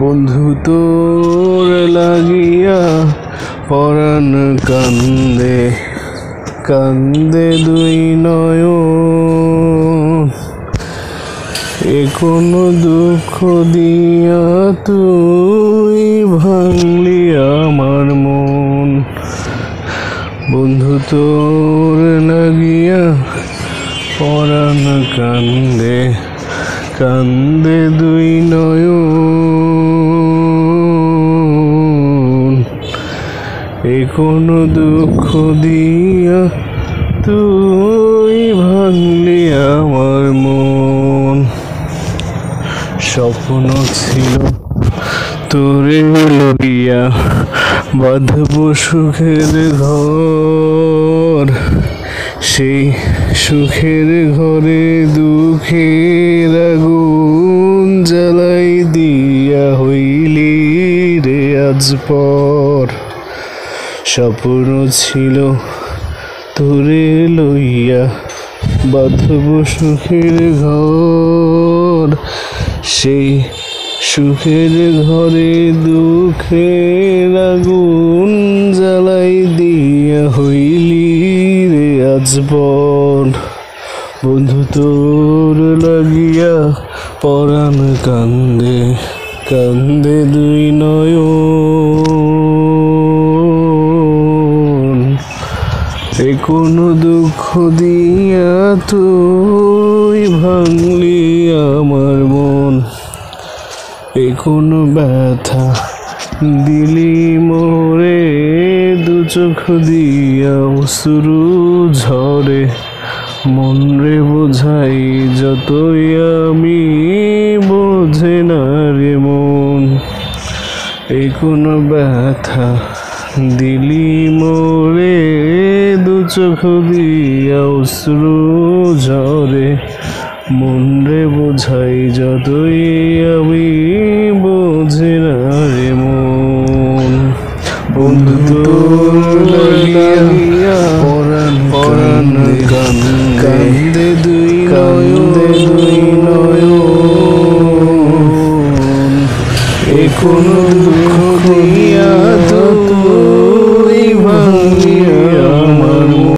বন্ধু তোর লাগিয়া পরাণ কান্দে কান্দে দুই নয়ন, এ কোন দুঃখ দিয়া তুই ভাঙলি আমার মন। বন্ধু তোর লাগিয়া পরাণ কান্দে কান্দে দুই নয়ন, এ কোন দুঃখ দিয়া তুই ভাঙলি আমার মন। স্বপ্ন ছিল তোরে লইয়া বাঁধব সুখের ঘর, সেই সুখের ঘরে দুঃখের আগুন জ্বালাই দিয়া হইলি রে আজ পর। স্বপ্ন ছিল তোরে লইয়া বাঁধব সুখের ঘর, সেই সুখের ঘরে দুঃখের আগুন জ্বালাই দিয়া হইলি রে আজ পর। বন্ধু তোর লাগিয়া পরাণ কান্দে কান্দে দুই নয়ন, এ কোন দুঃখ দিয়া তুই ভাঙলি আমার মন। এ কোন ব্যথা দিলি মোরে দু চোখ দিয়া অশ্রু ঝরে, মন রে বোঝাই যতই আমি বোঝে না রে মন। এ কোন ব্যথা দিলি মোরে দু চোখ দিয়া অশ্রু ঝরে, মন রে বোঝাই যতই আমি বোঝে না রে মন। বন্ধু তোর লাগিয়া পরাণ কান্দে দুই নয়ন, এ কোন